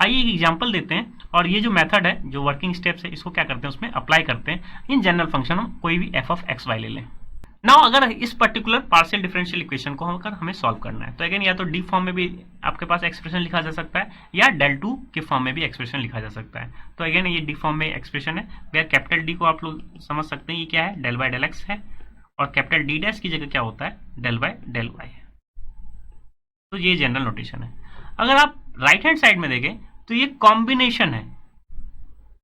आइए एक एग्जांपल देते हैं और ये जो मेथड है, जो वर्किंग स्टेप्स है, इसको क्या करते हैं उसमें अप्लाई करते हैं। इन जनरल फंक्शन हम कोई भी एफ ऑफ एक्स वाई ले लें। नाउ अगर इस पर्टिकुलर पार्शियल डिफरेंशियल इक्वेशन को हमें सॉल्व करना है तो अगेन या तो डी फॉर्म में भी आपके पास एक्सप्रेशन लिखा जा सकता है या डेल टू के फॉर्म में भी एक्सप्रेशन लिखा जा सकता है। तो अगेन ये डी फॉर्म में एक्सप्रेशन है, वेयर कैपिटल डी को आप लोग समझ सकते हैं ये क्या है, डेल बाय डेल एक्स है, और कैपिटल डी डैश की जगह क्या होता है, डेल बाय डेल वाई है। तो ये जनरल नोटेशन है। अगर आप राइट हैंड साइड में देखें तो ये कॉम्बिनेशन है,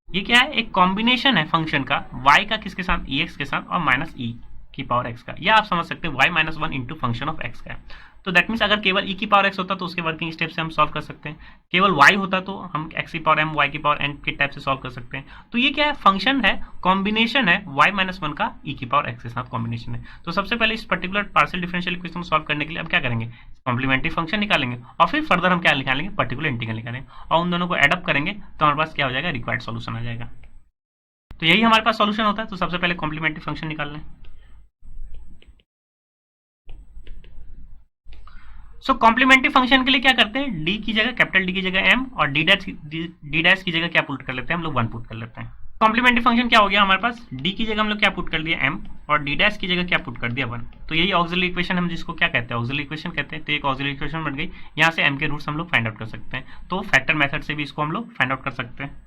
ये क्या है, एक कॉम्बिनेशन है फंक्शन का y का किसके साथ, एक्स के साथ, और माइनस ई की पावर x का, या आप समझ सकते हैं y minus one into function of x का है। तो दैट मीन्स अगर केवल e की पावर x होता तो उसके वर्किंग स्टेप से हम सॉल्व कर सकते हैं, केवल y होता तो हम x की पावर m y की पावर n के टाइप से सॉल्व कर सकते हैं। तो ये क्या है, फंक्शन है, कॉम्बिनेशन है, y माइनस वन का e की पावर x के साथ कॉम्बिनेशन है। तो सबसे पहले इस पर्टिकुलर पार्शियल डिफरेंशियल इक्वेशन को सॉल्व करने के लिए हम क्या करेंगे, कॉम्प्लीमेंट्री फंक्शन निकालेंगे और फिर फर्दर हम क्या निकालेंगे, पर्टिकुलर इंटीग्रल निकालेंगे और उन दोनों को एडअप करेंगे तो हमारे पास क्या हो जाएगा, रिक्वायर्ड सॉल्यूशन आ जाएगा। तो यही हमारे पास सॉल्यूशन होता है। तो सबसे पहले कॉम्प्लीमेंट्री फंक्शन निकाल लें। सो कॉम्प्लीमेंट्री फंक्शन के लिए क्या करते हैं, डी की जगह कैपिटल डी की जगह एम और डी डैश की जगह क्या पुट कर लेते हैं, हम लोग वन पुट कर लेते हैं। कॉम्प्लीमेंट्री फंक्शन क्या हो गया हमारे पास, डी की जगह हम लोग क्या पुट कर दिया एम और डी डैश की जगह क्या पुट कर दिया वन। तो यही ऑक्सिलरी इक्वेशन हम जिसको क्या कहते हैं, ऑक्सिलरी इक्वेशन कहते हैं। तो एक ऑक्सिलरी इक्वेशन बन गई, यहाँ से एम के रूट्स हम लोग फाइंड आउट कर सकते हैं। तो फैक्टर मेथड से भी इसको हम लोग फाइंड आउट कर सकते हैं।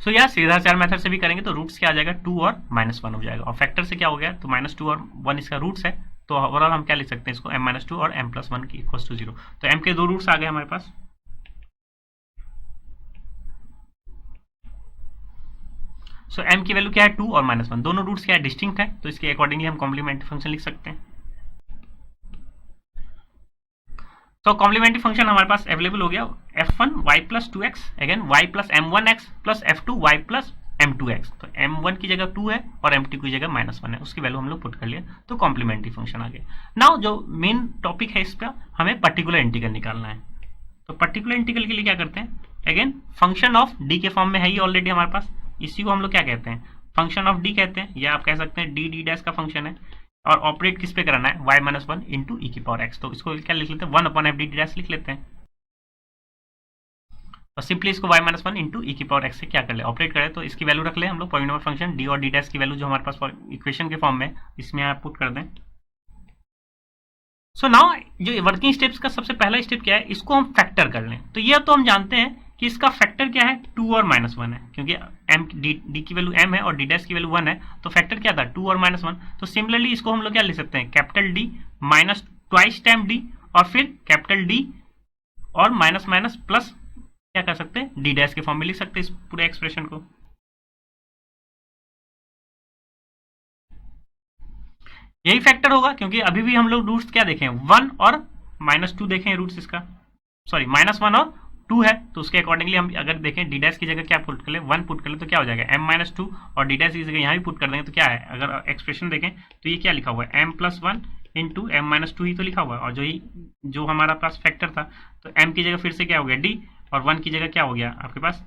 सो यार सीधा चार मेथड से भी करेंगे तो रूट्स क्या आ जाएगा, 2 और -1 हो जाएगा, और फैक्टर से क्या हो गया, तो -2 और 1 इसका रूट्स है। तो ओवरऑल हम क्या लिख सकते हैं इसको, m-2 और m+1 की इक्वल टू 0। तो m के दो रूट्स आ गए हमारे पास। सो m की वैल्यू क्या है, 2 और -1, दोनों रूट्स क्या है, डिस्टिंक्ट है। तो इसके अकॉर्डिंगली हम कॉम्प्लीमेंट्री फंक्शन लिख सकते हैं। तो कॉम्प्लीमेंट्री फंक्शन हमारे पास अवेलेबल हो गया, f1 y plus 2x, again y plus m1x plus f2 y plus m2x। तो m1 की जगह 2 है और m2 की जगह -1 है, उसकी वैल्यू हम लोग पुट कर लिया, तो कॉम्प्लीमेंट्री फंक्शन आ गया। नाउ जो मेन टॉपिक है इस पर हमें पर्टिकुलर इंटीग्रल निकालना है। तो पर्टिकुलर इंटीग्रल के लिए क्या करते हैं, अगेन फंक्शन ऑफ डी के फॉर्म में है ही ऑलरेडी हमारे पास, इसी को हम लोग क्या कहते हैं, फंक्शन ऑफ डी कहते हैं, या आप कह सकते हैं डी डी डैश का फंक्शन है, और ऑपरेट किस पे कराना है, y minus one into e की पावर x। तो इसको क्या लिख लेते हैं, 1 अपॉन एफ डी डैश लिख लेते हैं, और सिंपली इसको y minus one into e की पावर x से क्या कर ले, ऑपरेट करें। तो इसकी वैल्यू रख ले हम लोग, पॉलिनोमियल फंक्शन डी और डी डैश की वैल्यू जो हमारे पास इक्वेशन के फॉर्म में, इसमें आप पुट कर दें। सो नाउ जो वर्किंग स्टेप्स का सबसे पहला स्टेप क्या है, इसको हम फैक्टर कर लें। तो ये तो हम जानते हैं कि इसका फैक्टर क्या है, 2 और -1 है, क्योंकि m डी की वैल्यू m है और डी डैश की वैल्यू 1 है, तो फैक्टर क्या था, 2 और -1। तो सिमिलरली इसको हम लोग क्या लिख सकते हैं, capital D minus twice time D, और फिर कैपिटल डी और माइनस माइनस प्लस क्या कर सकते हैं, डी डैश के फॉर्म में लिख सकते हैं इस पूरे एक्सप्रेशन को। यही फैक्टर होगा, क्योंकि अभी भी हम लोग रूट्स क्या देखें, 1 और -2 देखें रूट्स इसका, सॉरी -1 और 2 है। तो उसके अकॉर्डिंगली हम अगर देखें डी डैश की जगह क्या पुट कर ले, 1 पुट कर ले, तो क्या हो जाएगा m-2, और डी डैश की जगह यहाँ भी पुट कर देंगे तो क्या है, अगर एक्सप्रेशन देखें तो ये क्या लिखा हुआ है, m+1 इंटू m-2 ही तो लिखा हुआ है, और जो हमारा पास फैक्टर था, तो m की जगह फिर से क्या हो गया d, और 1 की जगह क्या हो गया आपके पास,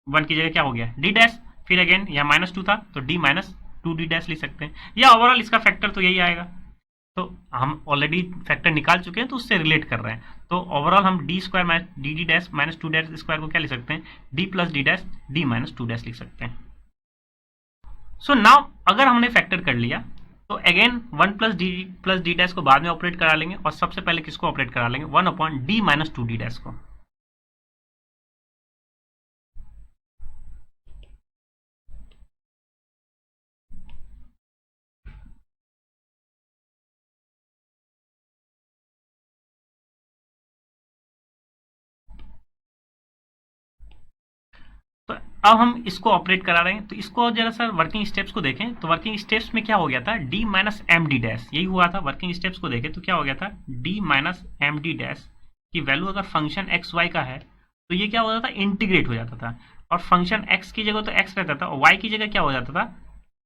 1 की जगह क्या हो गया डी डैश, फिर अगेन यहाँ -2 था तो d-2d डैश लिख सकते हैं, या ओवरऑल इसका फैक्टर तो यही आएगा। तो हम ऑलरेडी फैक्टर निकाल चुके हैं तो उससे रिलेट कर रहे हैं। तो ओवरऑल हम D square minus D D dash minus 2 dash square को क्या लिख सकते हैं, D plus D dash D minus 2 dash लिख सकते हैं। सो नाउ अगर हमने फैक्टर कर लिया तो अगेन 1 प्लस डी डैश को बाद में ऑपरेट करा लेंगे, और सबसे पहले किसको ऑपरेट करा लेंगे, 1 upon D minus 2 D dash को। तो अब हम इसको ऑपरेट करा रहे हैं, तो इसको जरा सर वर्किंग स्टेप्स को देखें। तो वर्किंग स्टेप्स में क्या हो गया था, d minus m d dash, यही हुआ था। वर्किंग स्टेप्स को देखें तो क्या हो गया था, d minus m d dash की वैल्यू अगर फंक्शन एक्स वाई का है तो ये क्या हो जाता था, इंटीग्रेट हो जाता था, और फंक्शन एक्स की जगह तो एक्स रहता था, और वाई की जगह क्या हो जाता था,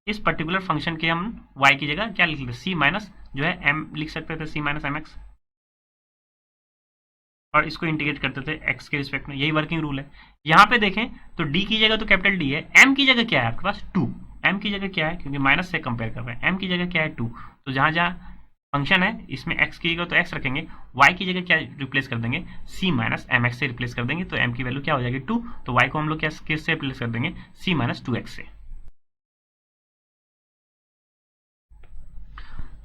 इस पर्टिकुलर फंक्शन के हम वाई की जगह क्या लिख लेते, सी माइनस जो है एम लिख सकते थे, सी माइनस एम एक्स, और इसको इंटीग्रेट करते थे एक्स के रिस्पेक्ट में। यही वर्किंग रूल है। यहाँ पे देखें तो डी की जगह तो कैपिटल डी है, एम की जगह क्या है आपके पास 2, एम की जगह क्या है, क्योंकि माइनस से कंपेयर कर रहे हैं, एम की जगह क्या है 2। तो जहाँ जहाँ फंक्शन है, इसमें x की जगह तो x रखेंगे, y की जगह क्या रिप्लेस कर देंगे, c माइनस एम एक्स से रिप्लेस कर देंगे, तो m की वैल्यू क्या हो जाएगी 2, तो y को हम लोग क्या किससे रिप्लेस कर देंगे, c माइनस 2x से।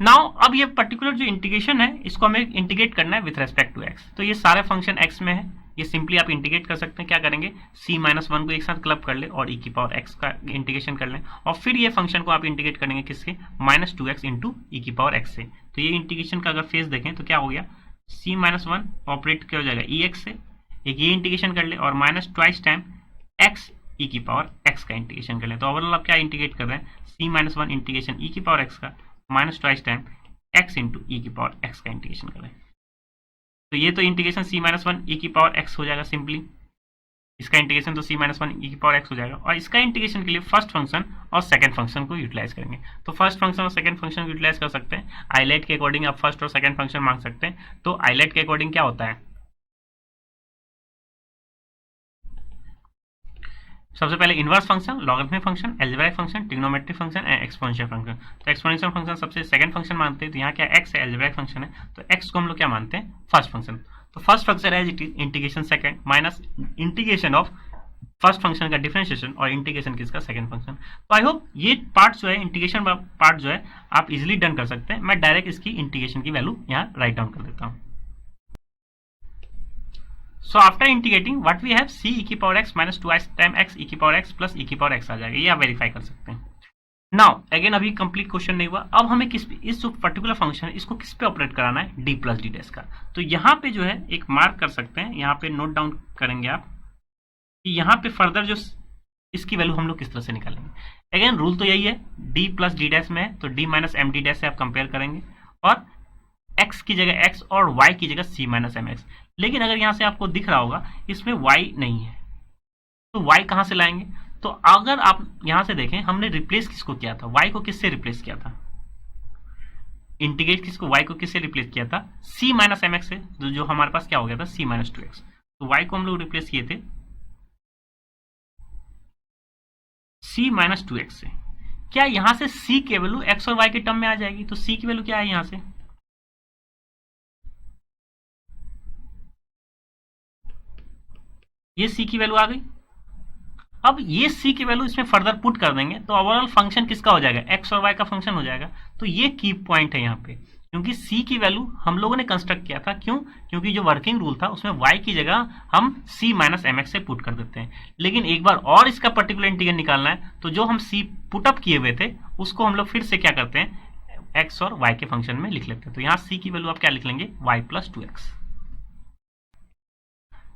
नाउ अब ये पर्टिकुलर जो इंटीग्रेशन है इसको हमें इंटीग्रेट करना है विथ रेस्पेक्ट टू x, तो ये सारे फंक्शन x में है, ये सिंपली आप इंटीग्रेट कर सकते हैं। क्या करेंगे, c माइनस 1 को एक साथ क्लब कर ले और e की पावर x का इंटीग्रेशन कर लें, और फिर ये फंक्शन को आप इंटीग्रेट करेंगे किसके, माइनस 2x इंटू ई की पावर x से। तो ये इंटीग्रेशन का अगर फेस देखें तो क्या हो गया, c माइनस 1 ऑपरेट क्या हो जाएगा ex से, एक ये इंटीग्रेशन कर ले और minus twice time x e की पावर x का इंटीग्रेशन कर ले। तो ओवरऑल आप क्या इंटीग्रेट कर रहे हैं, c माइनस 1 इंटीग्रेशन e की पावर x का minus twice time x into e की पावर x का इंटीग्रेशन करें, तो ये तो इंटीग्रेशन c माइनस 1 ई की पावर x हो जाएगा सिंपली, इसका इंटीग्रेशन तो c माइनस 1 ई की पावर x हो जाएगा। और इसका इंटीग्रेशन के लिए फर्स्ट फंक्शन और सेकंड फंक्शन को यूटिलाइज करेंगे, तो फर्स्ट फंक्शन और सेकंड फंक्शन को यूटिलाइज कर सकते हैं। आइलेट के अकॉर्डिंग आप फर्स्ट और सेकंड फंक्शन मांग सकते हैं, तो आइलेट के अकॉर्डिंग क्या होता है, सबसे पहले inverse function, logarithmic function, algebraic function, trigonometric function and exponential function. तो एक्सपोनेंशियल फंक्शन सबसे सेकंड फंक्शन मानते हैं, तो यहाँ क्या x है, अलजेब्राइक फंक्शन है, तो x को हम लोग क्या मानते हैं, फर्स्ट फंक्शन। तो first function as it is integration second minus integration of first function का डिफरेंशिएशन और इंटीग्रेशन किसका, सेकंड फंक्शन। तो आई होप ये पार्ट जो है इंटीग्रेशन पार्ट जो है आप इजिली डन कर सकते हैं। मैं डायरेक्ट इसकी इंटीग्रेशन की वैल्यू यहाँ राइट डाउन कर देता हूँ। So after integrating what we have c e की power x minus 2 time x e की पावर x प्लस e की पावर x आ जाएगा, ये आप वेरीफाई कर सकते हैं। नाउ अगेन अभी कंप्लीट क्वेश्चन नहीं हुआ, अब हमें किस इस जो पर्टिकुलर फंक्शन है इसको किस पे ऑपरेट कराना है, d प्लस डी डैश का। तो यहाँ पे जो है एक मार्क कर सकते हैं, यहाँ पे नोट डाउन करेंगे आप कि यहाँ पे फर्दर जो इसकी वैल्यू हम लोग किस तरह से निकालेंगे। अगेन रूल तो यही है, d प्लस डी डैश में है तो d minus m d dash से आप कंपेयर करेंगे और x की जगह x और y की जगह c माइनस एम एक्स। लेकिन अगर यहाँ से आपको दिख रहा होगा इसमें y नहीं है, तो y कहाँ से लाएंगे, तो अगर आप यहाँ से देखें हमने रिप्लेस किसको किया था, y को किससे रिप्लेस किया था, इंटीग्रेट किसको, y को किससे रिप्लेस किया था, c माइनस एम एक्स से, जो हमारे पास क्या हो गया था c माइनस 2x। तो y को हम लोग रिप्लेस किए थे c माइनस 2x से। क्या यहाँ से c की वैल्यू x और y के टर्म में आ जाएगी, तो c की वैल्यू क्या है यहाँ से, ये c की वैल्यू आ गई। अब ये c की वैल्यू इसमें फर्दर पुट कर देंगे तो ओवरऑल फंक्शन किसका हो जाएगा, x और y का फंक्शन हो जाएगा। तो ये की पॉइंट है यहाँ पे, क्योंकि c की वैल्यू हम लोगों ने कंस्ट्रक्ट किया था, क्यों, क्योंकि जो वर्किंग रूल था उसमें y की जगह हम c माइनस एम एक्स से पुट कर देते हैं। लेकिन एक बार और इसका पर्टिकुलर इंटीग्रल निकालना है, तो जो हम c पुटअप किए हुए थे उसको हम लोग फिर से क्या करते हैं, x और y के फंक्शन में लिख लेते हैं। तो यहाँ c की वैल्यू आप क्या लिख लेंगे, y plus 2x।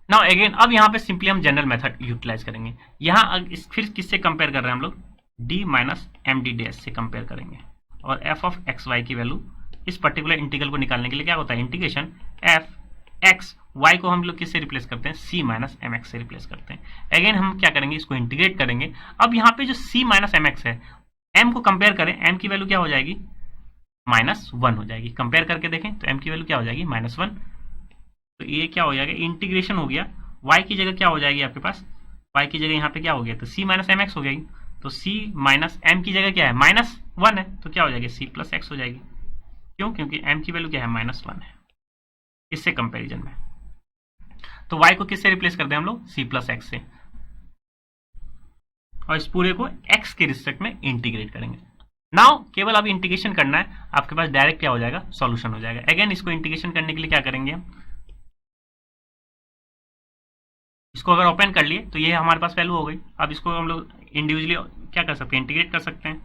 Now again अब यहाँ पे सिंपली हम जनरल मेथड यूटिलाइज करेंगे। यहाँ फिर किससे कंपेयर कर रहे हैं हम लोग, d minus m d dash से कंपेयर करेंगे, और f ऑफ एक्स वाई की वैल्यू इस पर्टिकुलर इंटीग्रल को निकालने के लिए क्या होता है, इंटीग्रेशन f x y को हम लोग किससे रिप्लेस करते हैं, c माइनस एम एक्स से रिप्लेस करते हैं। अगेन हम क्या करेंगे, इसको इंटीग्रेट करेंगे। अब यहाँ पे जो c माइनस एम एक्स है, m को कंपेयर करें, m की वैल्यू क्या हो जाएगी, माइनस 1 हो जाएगी। कंपेयर करके देखें तो m की वैल्यू क्या हो जाएगी, माइनस 1। तो ये क्या हो जाएगा, इंटीग्रेशन हो गया, y की जगह क्या हो जाएगी आपके पास, y की जगह यहाँ पे क्या हो गया, तो c माइनस एम एक्स हो जाएगी। तो c माइनस m की जगह क्या है, माइनस 1 है, तो क्या हो जाएगी, c प्लस एक्स हो जाएगी। क्यों, क्योंकि m की वैल्यू क्या है, माइनस 1 है इससे कंपेरिजन में। तो y को किससे रिप्लेस कर दें हम लोग, c प्लस एक्स से, और इस पूरे को x के रिस्पेक्ट में इंटीग्रेट करेंगे। नाउ केवल अब इंटीग्रेशन करना है, आपके पास डायरेक्ट क्या हो जाएगा, सॉल्यूशन हो जाएगा। अगेन इसको इंटीग्रेशन करने के लिए क्या करेंगे हम, इसको अगर ओपन कर लिए तो ये हमारे पास वैल्यू हो गई। अब इसको हम लोग इंडिविजुअली क्या कर सकते हैं, इंटीग्रेट कर सकते हैं।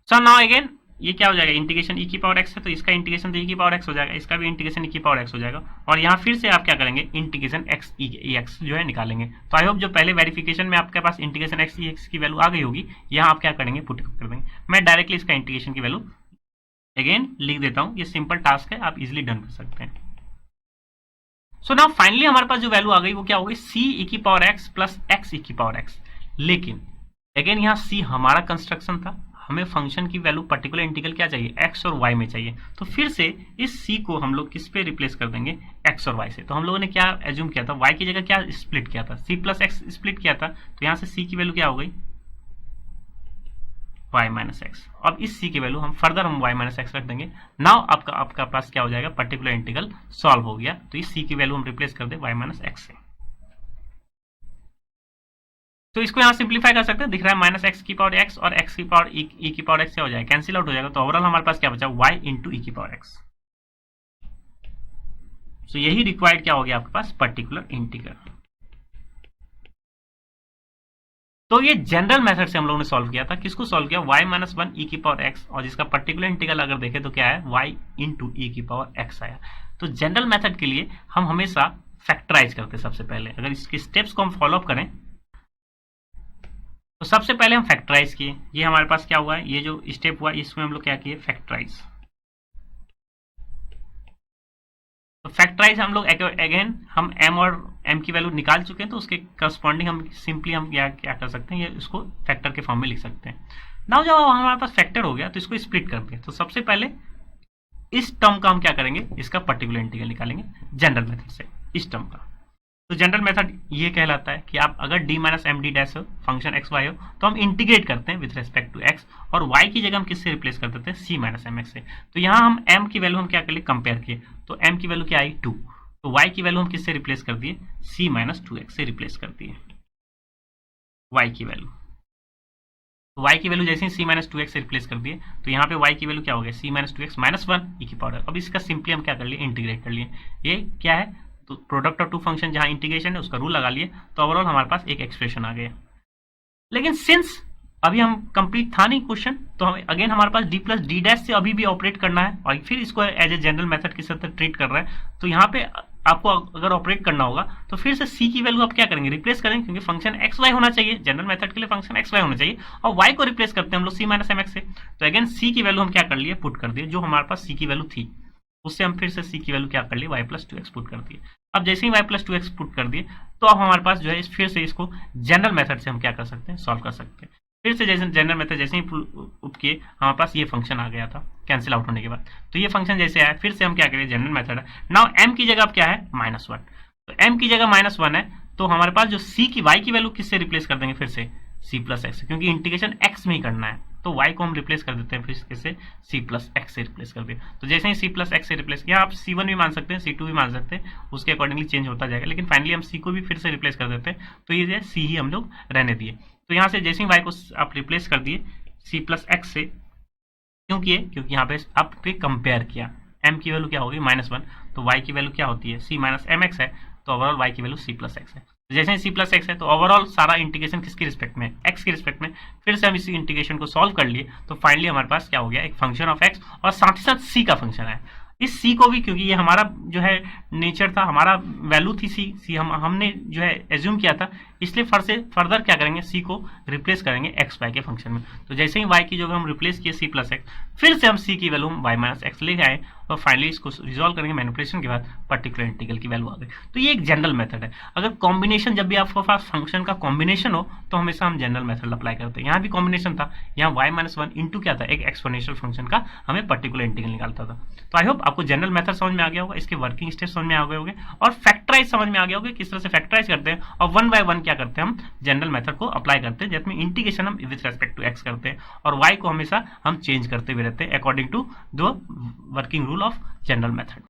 सो नाउ अगेन ये क्या हो जाएगा, इंटीग्रेशन e की पावर x है तो इसका इंटीग्रेशन तो e की पावर x हो जाएगा, इसका भी इंटीग्रेशन e की पावर x हो जाएगा, और यहाँ फिर से आप क्या करेंगे, इंटीग्रेशन x e x जो है निकालेंगे। तो आई होप जो पहले वेरिफिकेशन में आपके पास इंटीग्रेशन x e x की वैल्यू आ गई होगी, यहाँ आप क्या करेंगे, पुट कर देंगे। मैं डायरेक्टली इसका इंटीग्रेशन की वैल्यू अगेन लिख देता हूँ, ये सिंपल टास्क है, आप इजिली डन कर सकते हैं। सो नाउ फाइनली हमारे पास जो वैल्यू आ गई वो क्या हो गई, c e की power x plus x e की पावर x। लेकिन अगेन यहाँ c हमारा कंस्ट्रक्शन था, हमें फंक्शन की वैल्यू पर्टिकुलर इंटीग्रल क्या चाहिए, एक्स और वाई में चाहिए। तो फिर से इस सी को हम लोग किस पे रिप्लेस कर देंगे, एक्स और वाई से। तो हम लोगों ने क्या एज्यूम किया था, वाई की जगह क्या स्प्लिट किया था, सी प्लस एक्स स्प्लिट किया था। तो यहाँ से सी की वैल्यू क्या हो गई, y माइनस एक्स। अब इस c की वैल्यू हम फर्दर हम y माइनस एक्स रख देंगे। नाउ आपका पास क्या हो जाएगा, पर्टिकुलर इंटीग्रल सॉल्व हो गया। तो इस c की वैल्यू हम रिप्लेस कर दे y माइनस एक्स से। तो इसको यहाँ सिंप्लीफाई कर सकते हैं, दिख रहा है माइनस एक्स की पावर एक्स और एक्स की पावर ई की पावर एक्स क्या हो जाएगा, कैंसिल आउट हो जाएगा। तो ओवरऑल हमारे पास क्या बचा, y इंटू ई की पावर एक्स। तो यही रिक्वायर्ड क्या हो गया आपके पास, पर्टिकुलर इंटीग्रल। तो ये जनरल मेथड से हम लोगों ने सॉल्व किया था। किसको सॉल्व किया, y माइनस वन ई की पावर एक्स, और जिसका पर्टिकुलर इंटीग्रल अगर देखें तो क्या है, y इंटू ई की पावर एक्स आया। तो जनरल मेथड के लिए हम हमेशा फैक्टराइज करते हैं सबसे पहले। अगर इसके स्टेप्स को हम फॉलो अप करें तो सबसे पहले हम फैक्टराइज किए। ये हमारे पास क्या हुआ है, ये जो स्टेप हुआ इसमें हम लोग क्या किए, फैक्टराइज। तो फैक्टराइज हम लोग अगेन हम m और m की वैल्यू निकाल चुके हैं, तो उसके करस्पॉन्डिंग हम सिंपली हम क्या कर सकते हैं, ये इसको फैक्टर के फॉर्म में लिख सकते हैं। नाउ जब हमारे पास फैक्टर हो गया तो इसको स्प्लिट करते हैं। तो सबसे पहले इस टर्म का हम क्या करेंगे, इसका पर्टिकुलर इंटीग्रल निकालेंगे जनरल मेथड से, इस टर्म का। तो जनरल मेथड ये कहलाता है कि आप अगर d minus m d dash हो, फंक्शन एक्स वाई हो, तो हम इंटीग्रेट करते हैं विथ रेस्पेक्ट टू x, और y की जगह हम किससे रिप्लेस कर देते हैं, c माइनस एम एक्स से। तो यहाँ हम m की वैल्यू हम क्या कर लिए, कंपेयर किए। तो m की वैल्यू क्या आई 2, तो y की वैल्यू हम किससे रिप्लेस कर दिए, c माइनस टू एक्स से रिप्लेस कर दिए y की वैल्यू। तो y की वैल्यू जैसे ही c माइनस टू एक्स से रिप्लेस कर दिए, तो यहाँ पे y की वैल्यू क्या हो गया, c minus two x minus one e की पावर। अब इसका सिंपली हम क्या कर लिए, इंटीग्रेट कर लिए। ये क्या है, तो प्रोडक्ट ऑफ टू फंक्शन जहां इंटीग्रेशन है उसका रूल लगा लिए, तो ओवरऑल हमारे पास एक एक्सप्रेशन आ गया। लेकिन सिंस अभी हम कंप्लीट था नहीं क्वेश्चन, तो हम अगेन हमारे पास d प्लस डी डैश से अभी भी ऑपरेट करना है, और फिर इसको एज ए जनरल मेथड की तरह ट्रीट कर रहा है। तो यहाँ पे आपको अगर ऑपरेट करना होगा तो फिर से c की वैल्यू आप क्या करेंगे, रिप्लेस करेंगे, क्योंकि फंक्शन एक्स वाई होना चाहिए, जनरल मेथड के लिए फंक्शन एक्स वाई होना चाहिए, और y को रिप्लेस करते हैं हम लोग c माइनस एम एक्स से। तो अगेन c की वैल्यू हम क्या कर लिए, पुट कर दिए, जो हमारे पास c की वैल्यू थी उससे हम फिर से c की वैल्यू क्या कर लिए, y plus two x put कर दिए। अब जैसे ही y plus two x put कर दिए, तो अब हमारे पास जो है फिर से इसको जनरल मेथड से हम क्या कर सकते हैं, सॉल्व कर सकते हैं। फिर से जैसे जनरल मेथड जैसे ही पुट किए, हमारे पास ये फंक्शन आ गया था कैंसिल आउट होने के बाद। तो ये फंक्शन जैसे आया, फिर से हम क्या करें, जनरल मेथड है। नाउ m की जगह अब क्या है, माइनस वन। तो m की जगह माइनस वन है, तो हमारे पास जो c की y की वैल्यू किससे रिप्लेस कर देंगे, फिर से c प्लस एक्स, क्योंकि इंटीग्रेशन x में ही करना है। तो y को हम रिप्लेस कर देते हैं फिर किससे, c प्लस एक्स से रिप्लेस कर दिया। तो जैसे ही c प्लस एक्स से रिप्लेस किया, आप c1 भी मान सकते हैं, c2 भी मान सकते हैं, उसके अकॉर्डिंगली चेंज होता जाएगा। लेकिन फाइनली हम c को भी फिर से रिप्लेस कर देते हैं, तो ये c ही हम लोग रहने दिए। तो यहाँ से जैसे ही y को आप रिप्लेस कर दिए c प्लस एक्स से, क्यों किए, क्योंकि यहाँ पे आपने कंपेयर किया, m की वैल्यू क्या होगी, माइनस वन, तो y की वैल्यू क्या होती है, c माइनस एम एक्स है, तो ओवरऑल y की वैल्यू c प्लस एक्स है। जैसे ही c प्लस एक्स है, तो ओवरऑल सारा इंटीग्रेशन किसके रिस्पेक्ट में, x के रिस्पेक्ट में। फिर से हम इसी इंटीग्रेशन को सॉल्व कर लिए, तो फाइनली हमारे पास क्या हो गया, एक फंक्शन ऑफ x, और साथ ही साथ c का फंक्शन है। इस c को भी, क्योंकि ये हमारा जो है नेचर था, हमारा वैल्यू थी c हमने जो है एज्यूम किया था, इसलिए फर्दर क्या करेंगे, c को रिप्लेस करेंगे एक्स वाई के फंक्शन में। तो जैसे ही y की जगह हम रिप्लेस किए c प्लस एक्स, फिर से हम c की वैल्यू हम y माइनस एक्स ले आए, और फाइनली इसको रिजॉल्व करेंगे मैनिपुलेशन के बाद, पर्टिकुलर इंटीग्रल की वैल्यू आ गई। तो ये एक जनरल मेथड है। अगर कॉम्बिनेशन, जब भी आपके पास फंक्शन का कॉम्बिनेशन हो, तो हमेशा हम जनरल मेथड अप्लाई करते हैं। यहाँ भी कॉम्बिनेशन था, यहाँ y माइनस वन इंटू क्या था, एक एक्सपोनेंशियल फंक्शन का हमें पर्टिकुलर इंटीग्रल निकालता था। तो आई होप आपको जनरल मेथड समझ में आ गया होगा, इसके वर्किंग स्टेप समझ में आ गए होंगे, और फैक्टराइज समझ में आ गया होगा, किस तरह से फैक्टराइज करते हैं, और वन बाय वन क्या करते हैं, हम जनरल मेथड को अप्लाई करते हैं, जिसमें इंटीग्रेशन हम विद रेस्पेक्ट टू एक्स करते हैं, और y को हमेशा हम चेंज करते हुए रहते हैं according to the working rule of general method.